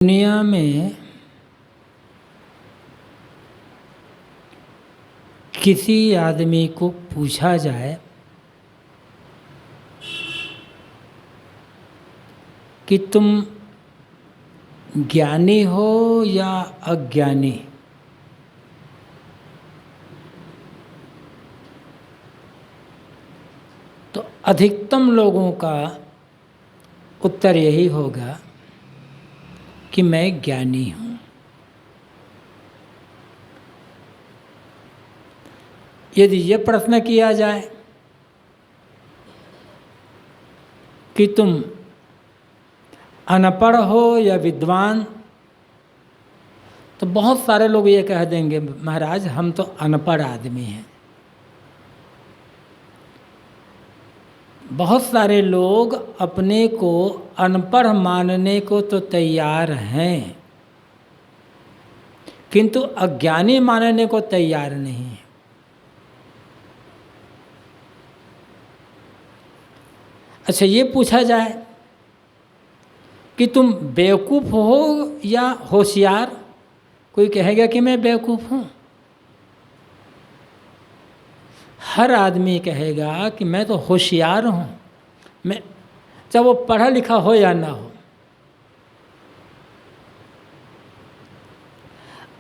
दुनिया में किसी आदमी को पूछा जाए कि तुम ज्ञानी हो या अज्ञानी, तो अधिकतम लोगों का उत्तर यही होगा कि मैं ज्ञानी हूँ। यदि ये प्रश्न किया जाए कि तुम अनपढ़ हो या विद्वान, तो बहुत सारे लोग ये कह देंगे महाराज हम तो अनपढ़ आदमी हैं। बहुत सारे लोग अपने को अनपढ़ मानने को तो तैयार हैं, किंतु अज्ञानी मानने को तैयार नहीं है। अच्छा, ये पूछा जाए कि तुम बेवकूफ़ हो या होशियार, कोई कहेगा कि मैं बेवकूफ़ हूँ। हर आदमी कहेगा कि मैं तो होशियार हूँ, मैं चाहे वो पढ़ा लिखा हो या ना हो।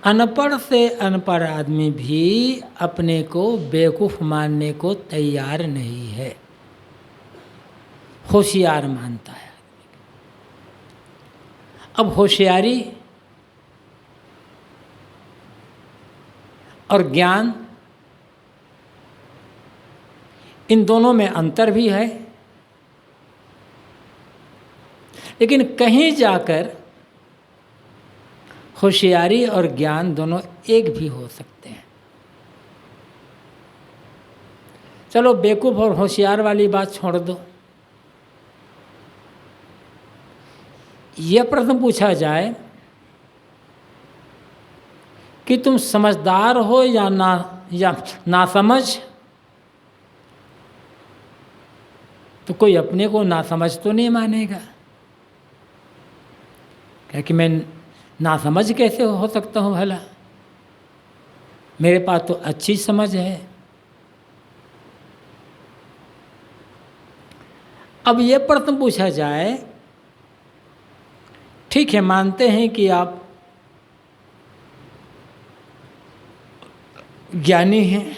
अनपढ़ से अनपढ़ आदमी भी अपने को बेवकूफ़ मानने को तैयार नहीं है, होशियार मानता है। अब होशियारी और ज्ञान, इन दोनों में अंतर भी है, लेकिन कहीं जाकर होशियारी और ज्ञान दोनों एक भी हो सकते हैं। चलो बेवकूफ़ और होशियार वाली बात छोड़ दो। यह प्रश्न पूछा जाए कि तुम समझदार हो या नासमझ, तो कोई अपने को नासमझ तो नहीं मानेगा। क्या कि मैं नासमझ कैसे हो सकता हूँ भला, मेरे पास तो अच्छी समझ है। अब ये प्रश्न पूछा जाए, ठीक है मानते हैं कि आप ज्ञानी हैं,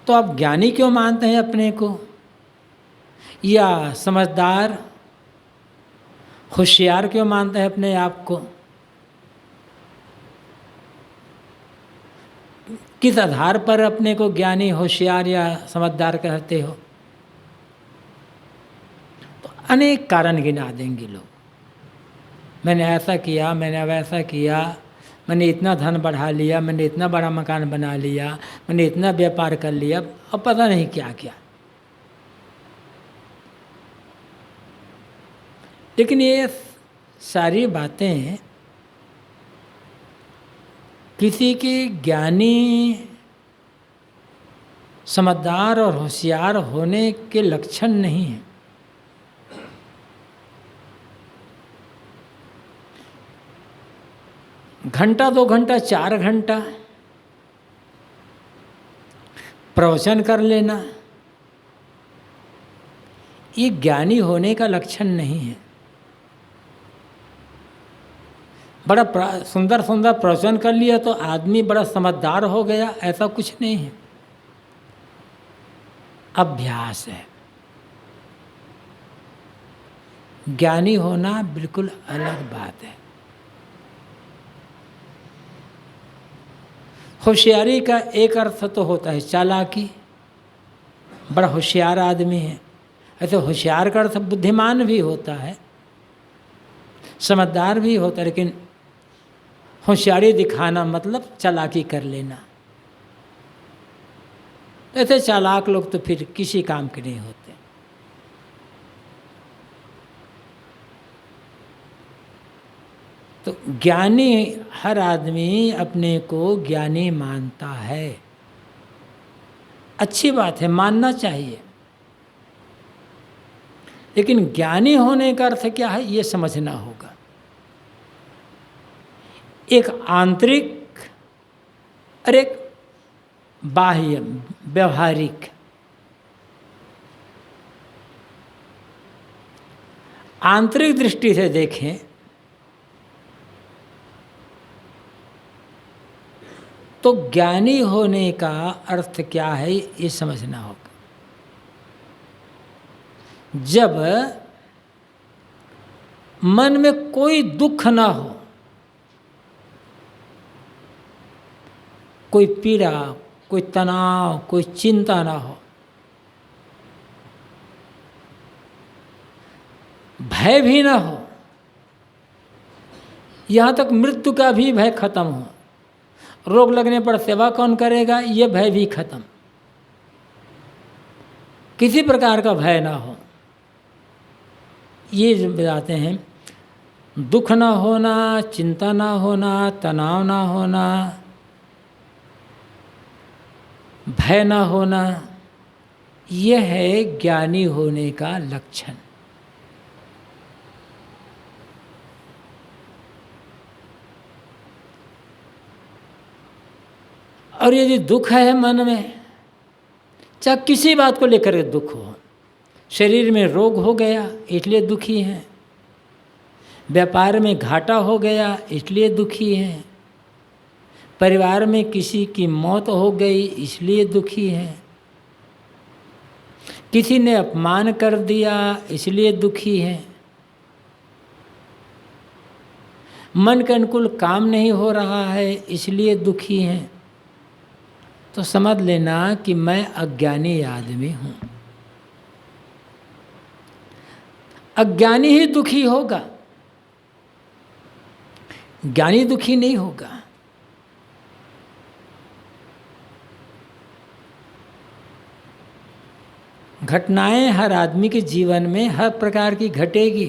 तो आप ज्ञानी क्यों मानते हैं अपने को, या समझदार होशियार क्यों मानते हैं अपने आप को? किस आधार पर अपने को ज्ञानी होशियार या समझदार कहते हो? तो अनेक कारण गिना देंगे लोग। मैंने ऐसा किया, मैंने वैसा किया, मैंने इतना धन बढ़ा लिया, मैंने इतना बड़ा मकान बना लिया, मैंने इतना व्यापार कर लिया, अब पता नहीं क्या क्या। लेकिन ये सारी बातें किसी के ज्ञानी समझदार और होशियार होने के लक्षण नहीं हैं। घंटा 2 घंटा 4 घंटा प्रवचन कर लेना, ये ज्ञानी होने का लक्षण नहीं है। बड़ा सुंदर सुंदर प्रवचन कर लिया तो आदमी बड़ा समझदार हो गया, ऐसा कुछ नहीं है। अभ्यास है। ज्ञानी होना बिल्कुल अलग बात है। होशियारी का एक अर्थ तो होता है चालाकी, बड़ा होशियार आदमी है। ऐसे होशियार का अर्थ बुद्धिमान भी होता है, समझदार भी होता है, लेकिन होशियारी दिखाना मतलब चालाकी कर लेना। ऐसे चालाक लोग तो फिर किसी काम के नहीं होते। तो ज्ञानी, हर आदमी अपने को ज्ञानी मानता है। अच्छी बात है, मानना चाहिए। लेकिन ज्ञानी होने का अर्थ क्या है ये समझना होगा। एक आंतरिक और एक बाह्य व्यवहारिक। आंतरिक दृष्टि से देखें तो ज्ञानी होने का अर्थ क्या है ये समझना होगा। जब मन में कोई दुख ना हो, कोई पीड़ा, कोई तनाव, कोई चिंता ना हो, भय भी ना हो, यहाँ तक मृत्यु का भी भय खत्म हो, रोग लगने पर सेवा कौन करेगा ये भय भी खत्म, किसी प्रकार का भय ना हो, ये बताते हैं। दुख ना होना, चिंता ना होना, तनाव ना होना, भय ना होना, यह है ज्ञानी होने का लक्षण। और यदि दुख है मन में, चाहे किसी बात को लेकर के दुख हो, शरीर में रोग हो गया इसलिए दुखी हैं, व्यापार में घाटा हो गया इसलिए दुखी हैं, परिवार में किसी की मौत हो गई इसलिए दुखी हैं, किसी ने अपमान कर दिया इसलिए दुखी हैं, मन के अनुकूल काम नहीं हो रहा है इसलिए दुखी हैं, तो समझ लेना कि मैं अज्ञानी आदमी हूँ। अज्ञानी ही दुखी होगा, ज्ञानी दुखी नहीं होगा। घटनाएं हर आदमी के जीवन में हर प्रकार की घटेगी।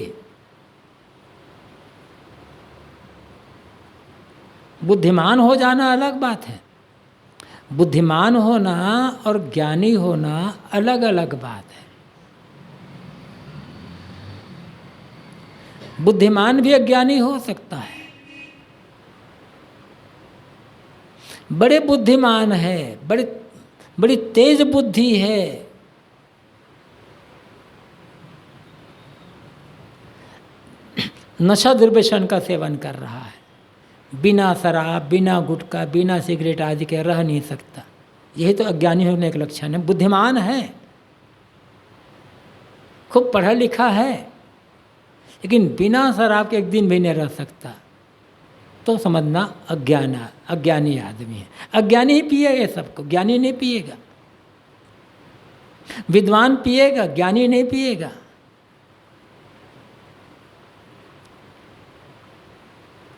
बुद्धिमान हो जाना अलग बात है, बुद्धिमान होना और ज्ञानी होना अलग अलग बात है। बुद्धिमान भी अज्ञानी हो सकता है, बड़े बुद्धिमान है, बड़ी तेज बुद्धि है, नशा दुर्व्यसन का सेवन कर रहा है, बिना शराब, बिना गुटखा, बिना सिगरेट आदि के रह नहीं सकता, यही तो अज्ञानी होने का लक्षण है। बुद्धिमान है, खूब पढ़ा लिखा है, लेकिन बिना शराब के एक दिन भी नहीं रह सकता, तो समझना अज्ञानी आदमी है। अज्ञानी ही पिएगा सबको, ज्ञानी नहीं पिएगा। विद्वान पिएगा, ज्ञानी नहीं पिएगा।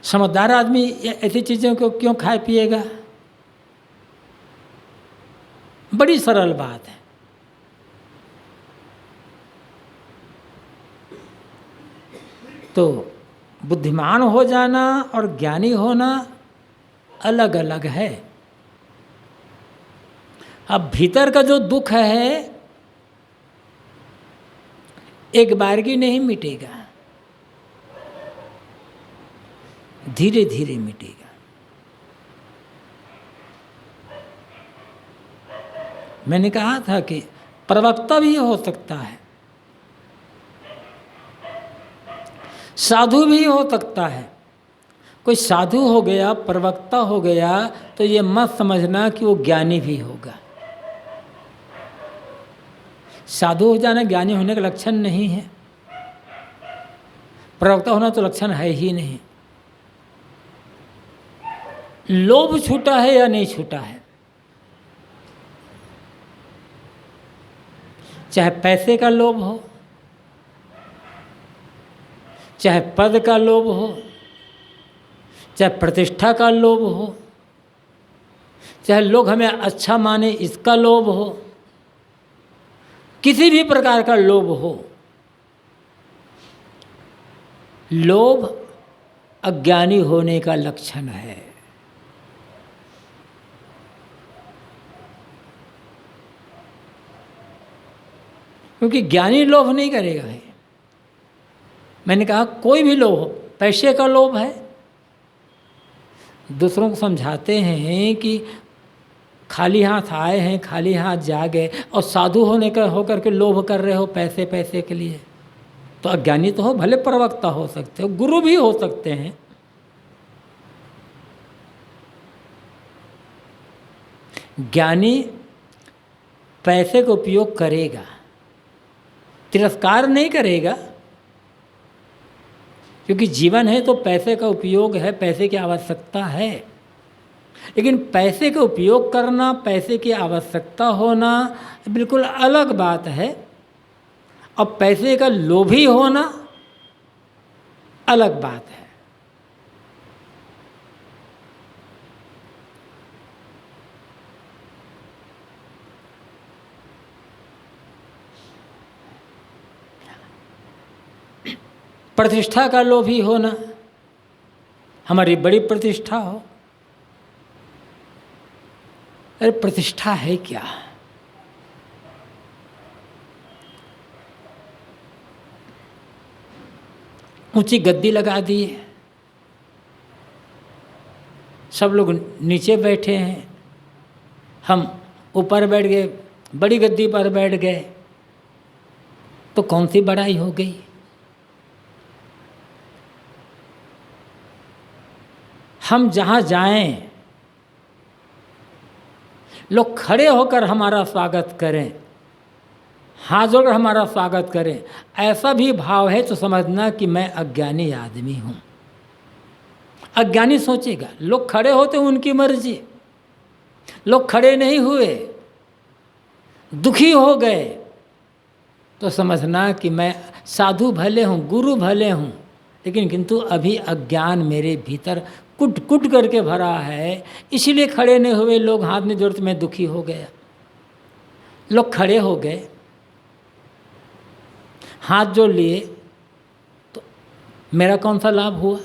समझदार आदमी ऐसी चीज़ों को क्यों खाए पिएगा? बड़ी सरल बात है। तो बुद्धिमान हो जाना और ज्ञानी होना अलग अलग है। अब भीतर का जो दुख है एक बारगी नहीं मिटेगा, धीरे धीरे मिटेगा। मैंने कहा था कि प्रवक्ता भी हो सकता है, साधु भी हो सकता है। कोई साधु हो गया, प्रवक्ता हो गया, तो ये मत समझना कि वो ज्ञानी भी होगा। साधु हो जाना ज्ञानी होने का लक्षण नहीं है, प्रवक्ता होना तो लक्षण है ही नहीं। लोभ छूटा है या नहीं छूटा है, चाहे पैसे का लोभ हो, चाहे पद का लोभ हो, चाहे प्रतिष्ठा का लोभ हो, चाहे लोग हमें अच्छा माने इसका लोभ हो, किसी भी प्रकार का लोभ हो, लोभ अज्ञानी होने का लक्षण है। क्योंकि ज्ञानी लोभ नहीं करेगा है। मैंने कहा कोई भी लोभ हो, पैसे का लोभ है, दूसरों को समझाते हैं कि खाली हाथ आए हैं, खाली हाथ जा गए, और साधु होने का होकर के लोभ कर रहे हो पैसे पैसे के लिए, तो अज्ञानी तो हो, भले प्रवक्ता हो सकते हो, गुरु भी हो सकते हैं। ज्ञानी पैसे का उपयोग करेगा, तिरस्कार नहीं करेगा, क्योंकि जीवन है तो पैसे का उपयोग है, पैसे की आवश्यकता है। लेकिन पैसे का उपयोग करना, पैसे की आवश्यकता होना बिल्कुल अलग बात है, और पैसे का लोभी होना अलग बात है। प्रतिष्ठा का लोभी होना, हमारी बड़ी प्रतिष्ठा हो, अरे प्रतिष्ठा है क्या? ऊंची गद्दी लगा दी है, सब लोग नीचे बैठे हैं, हम ऊपर बैठ गए, बड़ी गद्दी पर बैठ गए, तो कौन सी बड़ाई हो गई? हम जहाँ जाएं, लोग खड़े होकर हमारा स्वागत करें, हाथ जोड़कर हमारा स्वागत करें, ऐसा भी भाव है तो समझना कि मैं अज्ञानी आदमी हूँ। अज्ञानी सोचेगा, लोग खड़े होते उनकी मर्जी, लोग खड़े नहीं हुए, दुखी हो गए, तो समझना कि मैं साधु भले हूँ, गुरु भले हूँ, लेकिन किंतु अभी अज्ञान मेरे भीतर कुट कुट करके भरा है, इसीलिए खड़े नहीं हुए। लोग हाथ में जोड़ते, मैं दुखी हो गया। लोग खड़े हो गए, हाथ जोड़ लिए, तो मेरा कौन सा लाभ हुआ?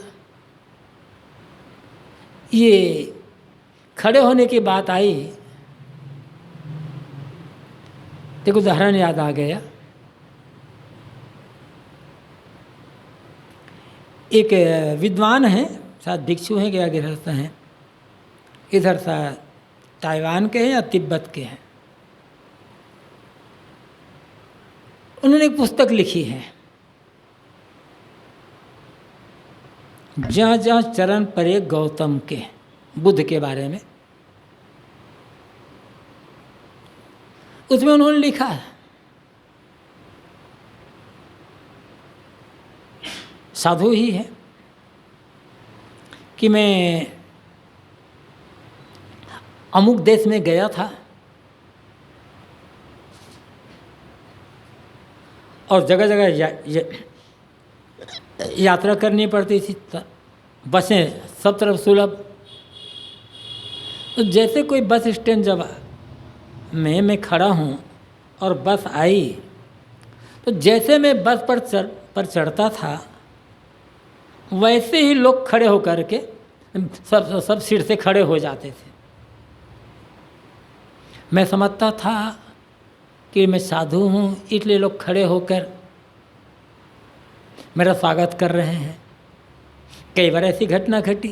ये खड़े होने की बात आई, देखो उदाहरण याद आ गया। एक विद्वान हैं, शायद भिक्षु हैं या गृहस्थ हैं, इधर सा ताइवान के हैं या तिब्बत के हैं। उन्होंने एक पुस्तक लिखी है, जहाँ जहाँ चरण परे गौतम के, बुद्ध के बारे में। उसमें उन्होंने लिखा है, साधु ही है, कि मैं अमुक देश में गया था और जगह जगह यात्रा करनी पड़ती थी, बसें सब तरफ सुलभ। तो जैसे कोई बस स्टैंड जब मैं खड़ा हूँ और बस आई, तो जैसे मैं बस पर चढ़ता था, वैसे ही लोग खड़े होकर के सब सीट से खड़े हो जाते थे। मैं समझता था कि मैं साधु हूँ, इसलिए लोग खड़े होकर मेरा स्वागत कर रहे हैं। कई बार ऐसी घटना घटी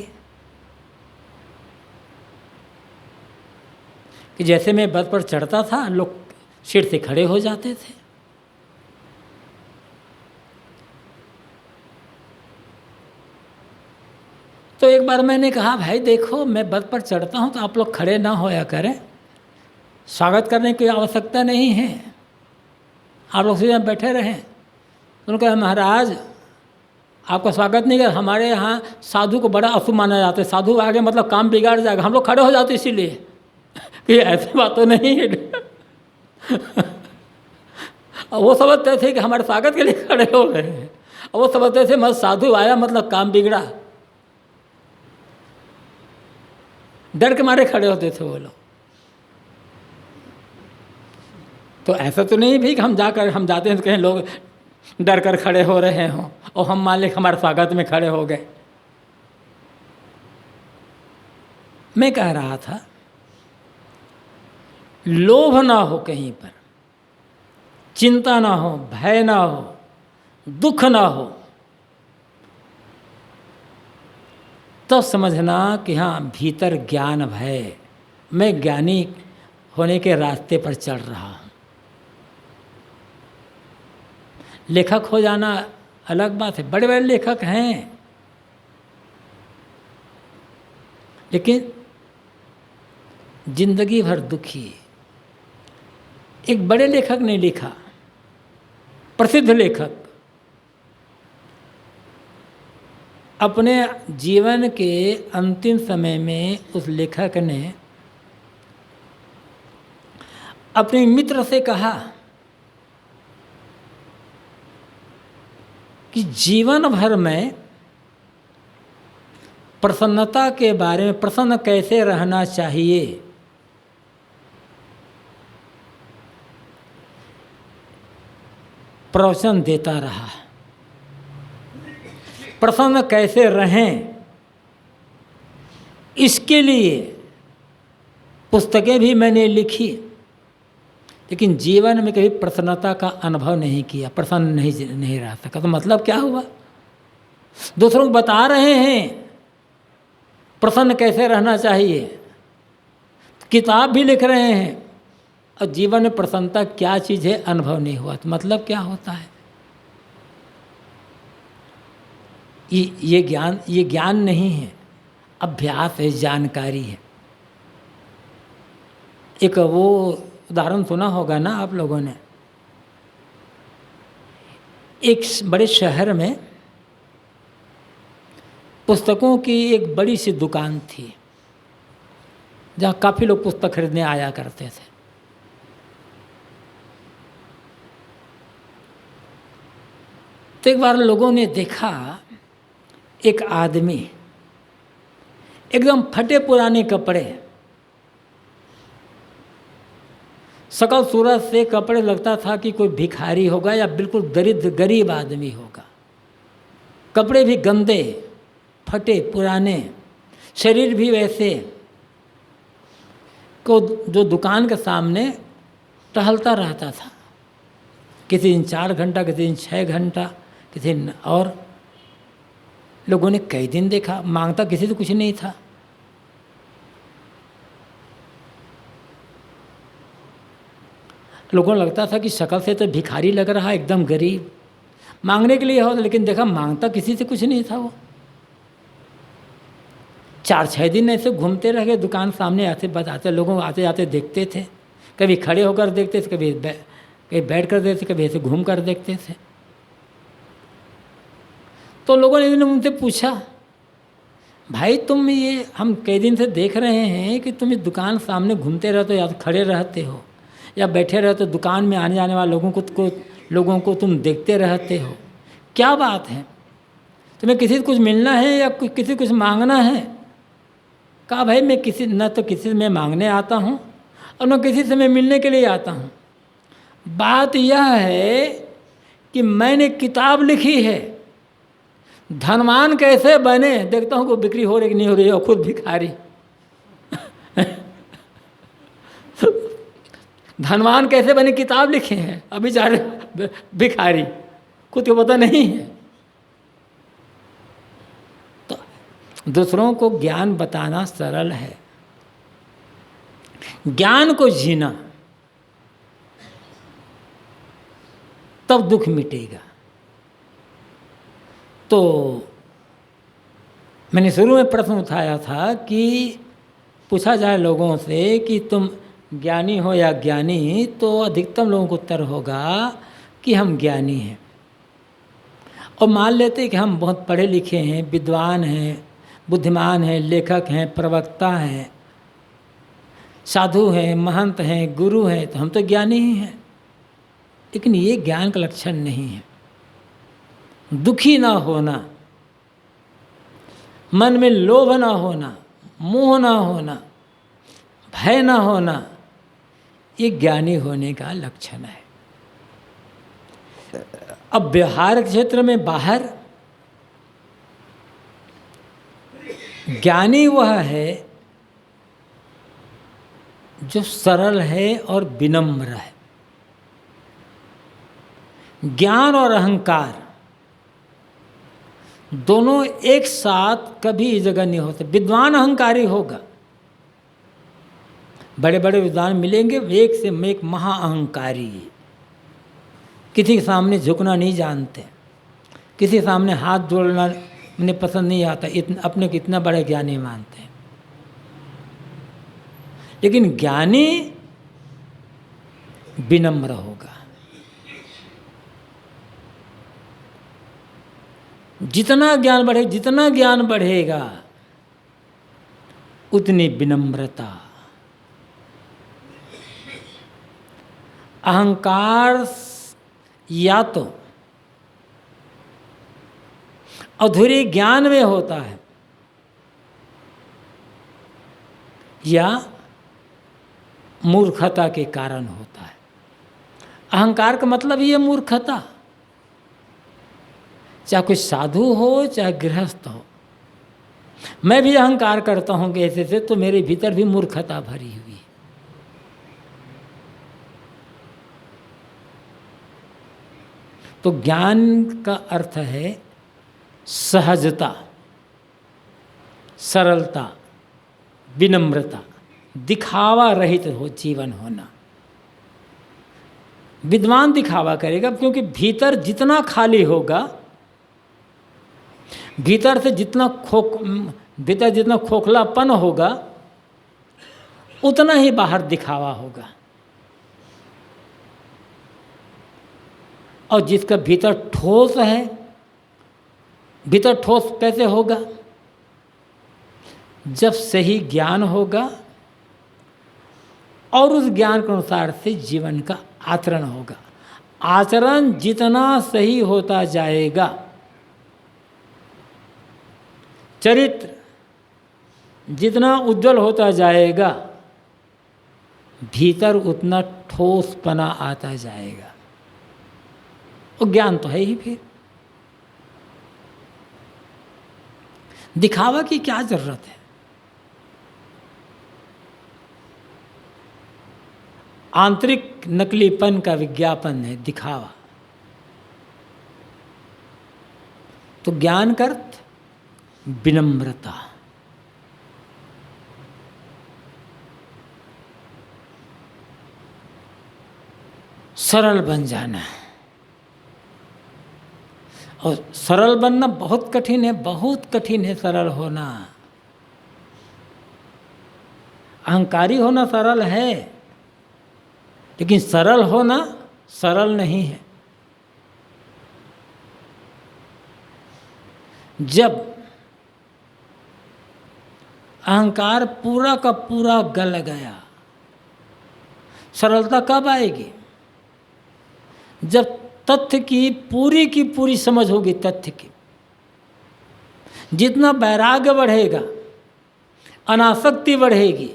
कि जैसे मैं बस पर चढ़ता था, लोग सीट से खड़े हो जाते थे। तो एक बार मैंने कहा, भाई देखो, मैं बस पर चढ़ता हूँ तो आप लोग खड़े ना होया करें, स्वागत करने की आवश्यकता नहीं है, आप लोग सीधे बैठे रहें। उन्होंने कहा, महाराज आपका स्वागत नहीं कर, हमारे यहाँ साधु को बड़ा अशुभ माना जाता है, साधु आगे मतलब काम बिगाड़ जाएगा, हम लोग खड़े हो जाते इसीलिए। कि ऐसी बात तो नहीं है। वो समझते थे कि हमारे स्वागत के लिए खड़े हो रहे हैं, वो समझते थे मत साधु आया मतलब काम बिगड़ा, डर के मारे खड़े होते थे वो लोग। तो ऐसा तो नहीं भी कि हम जाते हैं तो कहीं लोग डर कर खड़े हो रहे हों और हम मालिक हमारे स्वागत में खड़े हो गए। मैं कह रहा था, लोभ ना हो कहीं पर, चिंता ना हो, भय ना हो, दुख ना हो, तो समझना कि हाँ भीतर ज्ञान है, मैं ज्ञानी होने के रास्ते पर चल रहा हूँ। लेखक हो जाना अलग बात है, बड़े बड़े लेखक हैं, लेकिन जिंदगी भर दुखी। एक बड़े लेखक ने लिखा, प्रसिद्ध लेखक, अपने जीवन के अंतिम समय में उस लेखक ने अपने मित्र से कहा कि जीवन भर में प्रसन्नता के बारे में, प्रसन्न कैसे रहना चाहिए, प्रवचन देता रहा। प्रसन्न कैसे रहें इसके लिए पुस्तकें भी मैंने लिखी, लेकिन जीवन में कभी प्रसन्नता का अनुभव नहीं किया, प्रसन्न नहीं रह सका। तो मतलब क्या हुआ? दूसरों को बता रहे हैं प्रसन्न कैसे रहना चाहिए, किताब भी लिख रहे हैं, और जीवन में प्रसन्नता क्या चीज़ है अनुभव नहीं हुआ। तो मतलब क्या होता है? ये ज्ञान नहीं है, अभ्यास है, जानकारी है। एक वो उदाहरण सुना होगा ना आप लोगों ने, एक बड़े शहर में पुस्तकों की एक बड़ी सी दुकान थी, जहाँ काफ़ी लोग पुस्तक खरीदने आया करते थे। तो एक बार लोगों ने देखा एक आदमी एकदम फटे पुराने कपड़े, शकल सूरत से कपड़े लगता था कि कोई भिखारी होगा या बिल्कुल दरिद्र गरीब आदमी होगा। कपड़े भी गंदे, फटे पुराने, शरीर भी वैसे को जो दुकान के सामने टहलता रहता था, किसी दिन 4 घंटा, किसी दिन 6 घंटा, किसी दिन। और लोगों ने कई दिन देखा, मांगता किसी से कुछ नहीं था। लोगों को लगता था कि शक्ल से तो भिखारी लग रहा है, एकदम गरीब, मांगने के लिए हो, लेकिन देखा मांगता किसी से कुछ नहीं था। वो 4-6 दिन ऐसे घूमते रह गए, दुकान सामने आते बताते, लोगों आते जाते देखते थे, कभी खड़े होकर देखते थे, कभी बैठ कर देखते, कभी ऐसे घूम कर देखते थे। तो लोगों ने उनसे पूछा, भाई तुम ये हम कई दिन से देख रहे हैं कि तुम इस दुकान सामने घूमते रहते हो, या तो खड़े रहते हो या बैठे रहते हो, दुकान में आने जाने वाले लोगों को तुम देखते रहते हो, क्या बात है? तुम्हें किसी से कुछ मिलना है या किसी से कुछ मांगना है? कहा भाई मैं न तो किसी से मैं मांगने आता हूँ और न किसी से मैं मिलने के लिए आता हूँ। बात यह है कि मैंने किताब लिखी है, धनवान कैसे बने, देखता हूँ कोई बिक्री हो रही कि नहीं हो रही है, और खुद भिखारी। धनवान कैसे बने किताब लिखे हैं, अभी जा रहे भिखारी, खुद को पता नहीं है। तो दूसरों को ज्ञान बताना सरल है, ज्ञान को जीना, तब दुख मिटेगा। तो मैंने शुरू में प्रश्न उठाया था कि पूछा जाए लोगों से कि तुम ज्ञानी हो या ज्ञानी, तो अधिकतम लोगों को उत्तर होगा कि हम ज्ञानी हैं। और मान लेते कि हम बहुत पढ़े लिखे हैं, विद्वान हैं, बुद्धिमान हैं, लेखक हैं, प्रवक्ता हैं, साधु हैं, महंत हैं, गुरु हैं, तो हम तो ज्ञानी ही हैं। लेकिन ये ज्ञान का लक्षण नहीं है। दुखी ना होना, मन में लोभ ना होना, मोह ना होना, भय ना होना, ये ज्ञानी होने का लक्षण है। अब व्यवहार क्षेत्र में बाहर ज्ञानी वह है जो सरल है और विनम्र है। ज्ञान और अहंकार दोनों एक साथ कभी इस जगह नहीं होते। विद्वान अहंकारी होगा, बड़े बड़े विद्वान मिलेंगे, एक से एक महा अहंकारी, किसी के सामने झुकना नहीं जानते, किसी के सामने हाथ जोड़ना उन्हें पसंद नहीं आता, अपने को इतना बड़ा ज्ञानी मानते हैं। लेकिन ज्ञानी विनम्र होगा। जितना ज्ञान बढ़ेगा उतनी विनम्रता। अहंकार या तो अधूरे ज्ञान में होता है या मूर्खता के कारण होता है। अहंकार का मतलब ही है मूर्खता। चाहे कोई साधु हो चाहे गृहस्थ हो, मैं भी अहंकार करता हूँ कि ऐसे से, तो मेरे भीतर भी मूर्खता भरी हुई है। तो ज्ञान का अर्थ है सहजता, सरलता, विनम्रता, दिखावा रहित हो जीवन होना। विद्वान दिखावा करेगा, क्योंकि भीतर जितना खाली होगा, भीतर जितना खोखलापन होगा, उतना ही बाहर दिखावा होगा। और जिसका भीतर ठोस है, भीतर ठोस कैसे होगा? जब सही ज्ञान होगा और उस ज्ञान के अनुसार से जीवन का आचरण होगा। आचरण जितना सही होता जाएगा, चरित्र जितना उज्जवल होता जाएगा, भीतर उतना ठोसपना आता जाएगा। और ज्ञान तो है ही। फिर दिखावा की क्या जरूरत है? आंतरिक नकलीपन का विज्ञापन है दिखावा। तो ज्ञान का अर्थ विनम्रता। सरल बन जाना। और सरल बनना बहुत कठिन है, बहुत कठिन है सरल होना। अहंकारी होना सरल है, लेकिन सरल होना सरल नहीं है। जब अहंकार पूरा का पूरा गल गया, सरलता कब आएगी? जब तथ्य की पूरी समझ होगी। तथ्य की जितना वैराग्य बढ़ेगा, अनासक्ति बढ़ेगी,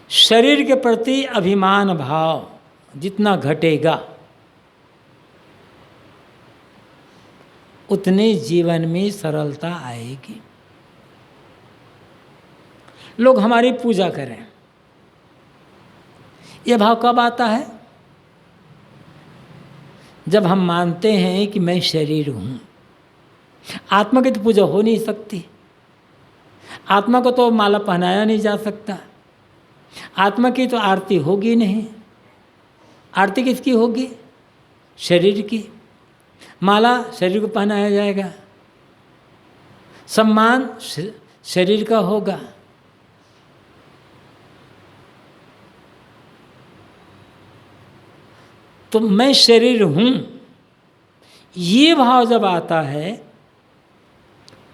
शरीर के प्रति अभिमान भाव जितना घटेगा, उतने जीवन में सरलता आएगी। लोग हमारी पूजा करें, यह भाव कब आता है? जब हम मानते हैं कि मैं शरीर हूँ। आत्मा की तो पूजा हो नहीं सकती। आत्मा को तो माला पहनाया नहीं जा सकता। आत्मा की तो आरती होगी नहीं। आरती किसकी होगी? शरीर की। माला शरीर को पहनाया जाएगा। सम्मान शरीर का होगा। तो मैं शरीर हूँ, ये भाव जब आता है,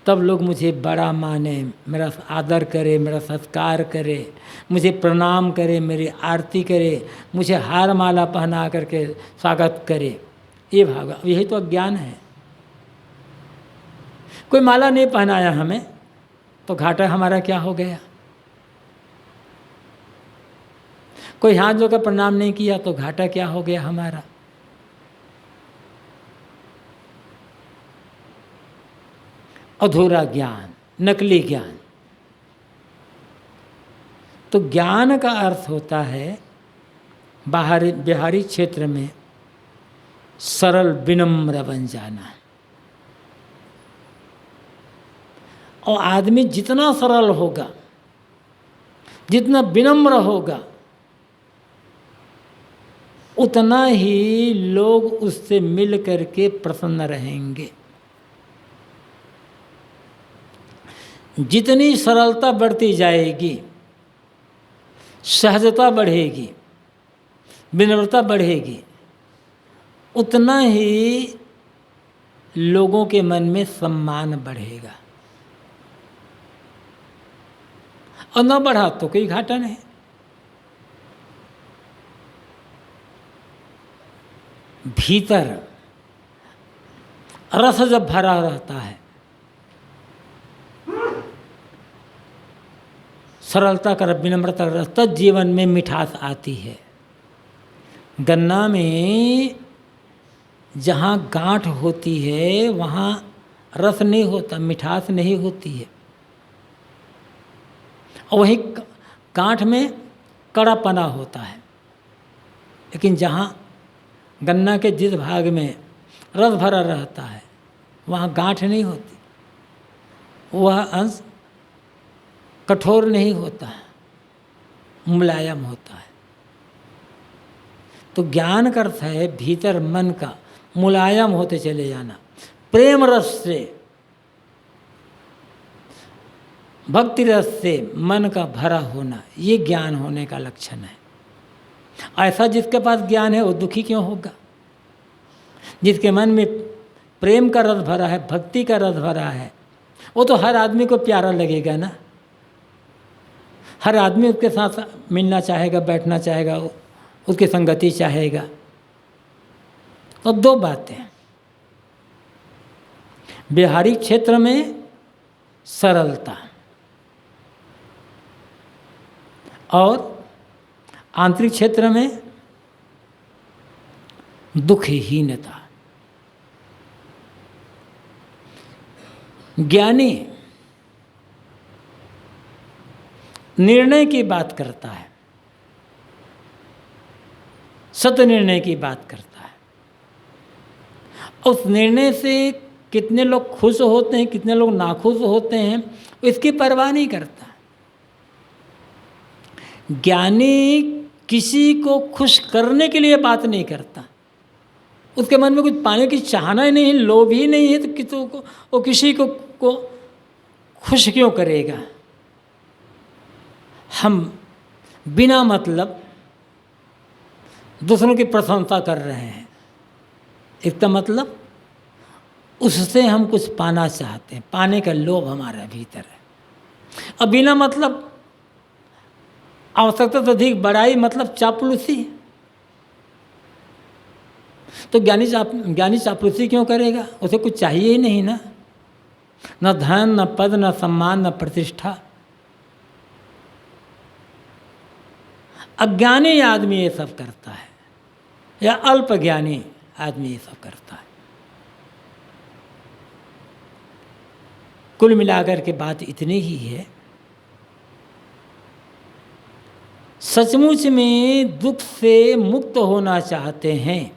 तब लोग मुझे बड़ा माने, मेरा आदर करे, मेरा सत्कार करे, मुझे प्रणाम करे, मेरी आरती करे, मुझे हार माला पहना करके स्वागत करे। ये भाव, यही तो अज्ञान है। कोई माला नहीं पहनाया हमें, तो घाटा हमारा क्या हो गया? कोई हाथ जोकर प्रणाम नहीं किया, तो घाटा क्या हो गया हमारा? अधूरा ज्ञान, नकली ज्ञान। तो ज्ञान का अर्थ होता है बिहारी क्षेत्र में सरल विनम्र बन जाना। और आदमी जितना सरल होगा, जितना विनम्र होगा, उतना ही लोग उससे मिल करके प्रसन्न रहेंगे। जितनी सरलता बढ़ती जाएगी, सहजता बढ़ेगी, विनम्रता बढ़ेगी, उतना ही लोगों के मन में सम्मान बढ़ेगा। और न बढ़ा तो कोई घाटा नहीं। भीतर रस जब भरा रहता है, सरलता का, विनम्रता का रस, तब जीवन में मिठास आती है। गन्ना में जहाँ गांठ होती है वहाँ रस नहीं होता, मिठास नहीं होती है। और वहीं गांठ में कड़ापना होता है। लेकिन जहाँ गन्ना के जिस भाग में रस भरा रहता है वहाँ गांठ नहीं होती, वह अंश कठोर नहीं होता है, मुलायम होता है। तो ज्ञान का अर्थ है भीतर मन का मुलायम होते चले जाना, प्रेम रस से, भक्ति रस से मन का भरा होना, ये ज्ञान होने का लक्षण है। ऐसा जिसके पास ज्ञान है वो दुखी क्यों होगा? जिसके मन में प्रेम का रस भरा है, भक्ति का रस भरा है, वो तो हर आदमी को प्यारा लगेगा ना। हर आदमी उसके साथ मिलना चाहेगा, बैठना चाहेगा, उसकी संगति चाहेगा। तो दो बातें, व्यवहारिक क्षेत्र में सरलता और आंतरिक क्षेत्र में दुखहीनता। ज्ञानी निर्णय की बात करता है, सत्य निर्णय की बात करता है। उस निर्णय से कितने लोग खुश होते हैं, कितने लोग नाखुश होते हैं, इसकी परवाह नहीं करता। ज्ञानी किसी को खुश करने के लिए बात नहीं करता, उसके मन में कुछ पाने की चाहना ही नहीं है, लोभ ही नहीं है, तो किसी को वो किसी को खुश क्यों करेगा? हम बिना मतलब दूसरों की प्रशंसा कर रहे हैं, इसका मतलब उससे हम कुछ पाना चाहते हैं, पाने का लोभ हमारे भीतर है। अब बिना मतलब आवश्यकता से अधिक बड़ाई मतलब चापलूसी। तो ज्ञानी चापलूसी क्यों करेगा? उसे कुछ चाहिए ही नहीं ना, न धन, न पद, न सम्मान, न प्रतिष्ठा। अज्ञानी आदमी ये सब करता है, या अल्प ज्ञानी आदमी ये सब करता है। कुल मिलाकर के बात इतनी ही है, सचमुच में दुख से मुक्त होना चाहते हैं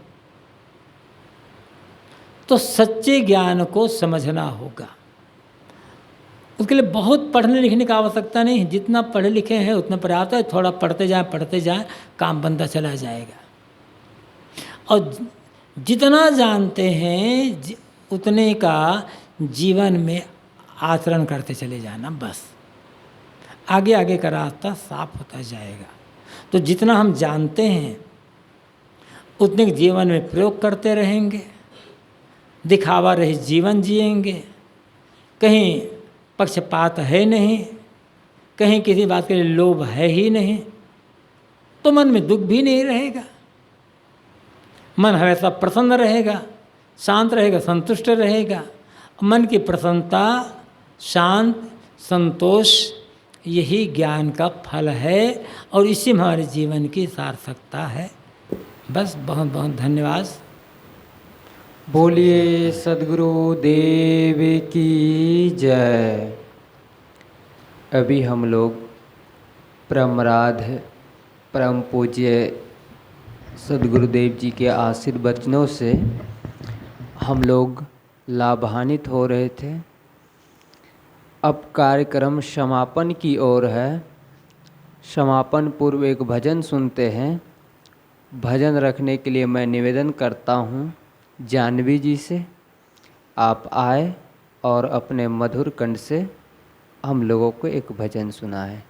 तो सच्चे ज्ञान को समझना होगा। उसके लिए बहुत पढ़ने लिखने की आवश्यकता नहीं है, जितना पढ़े लिखे हैं उतना पर्याप्त है। थोड़ा पढ़ते जाएं काम बनता चला जाएगा। और जितना जानते हैं उतने का जीवन में आचरण करते चले जाना, बस आगे आगे का रास्ता साफ होता जाएगा। तो जितना हम जानते हैं उतने जीवन में प्रयोग करते रहेंगे, दिखावा रहित जीवन जिएंगे, कहीं पक्षपात है नहीं, कहीं किसी बात के लिए लोभ है ही नहीं, तो मन में दुख भी नहीं रहेगा। मन हमेशा प्रसन्न रहेगा, शांत रहेगा, संतुष्ट रहेगा। मन की प्रसन्नता, शांत, संतोष, यही ज्ञान का फल है और इसी में हमारे जीवन की सार्थकता है। बस बहुत बहुत धन्यवाद। बोलिए सद्गुरु देव की जय। अभी हम लोग परमाराध्य परम पूज्य सद्गुरुदेव जी के आशीर्वचनों से हम लोग लाभान्वित हो रहे थे। अब कार्यक्रम समापन की ओर है। समापन पूर्व एक भजन सुनते हैं। भजन रखने के लिए मैं निवेदन करता हूँ जानवी जी से, आप आए और अपने मधुर कंठ से हम लोगों को एक भजन सुनाएं।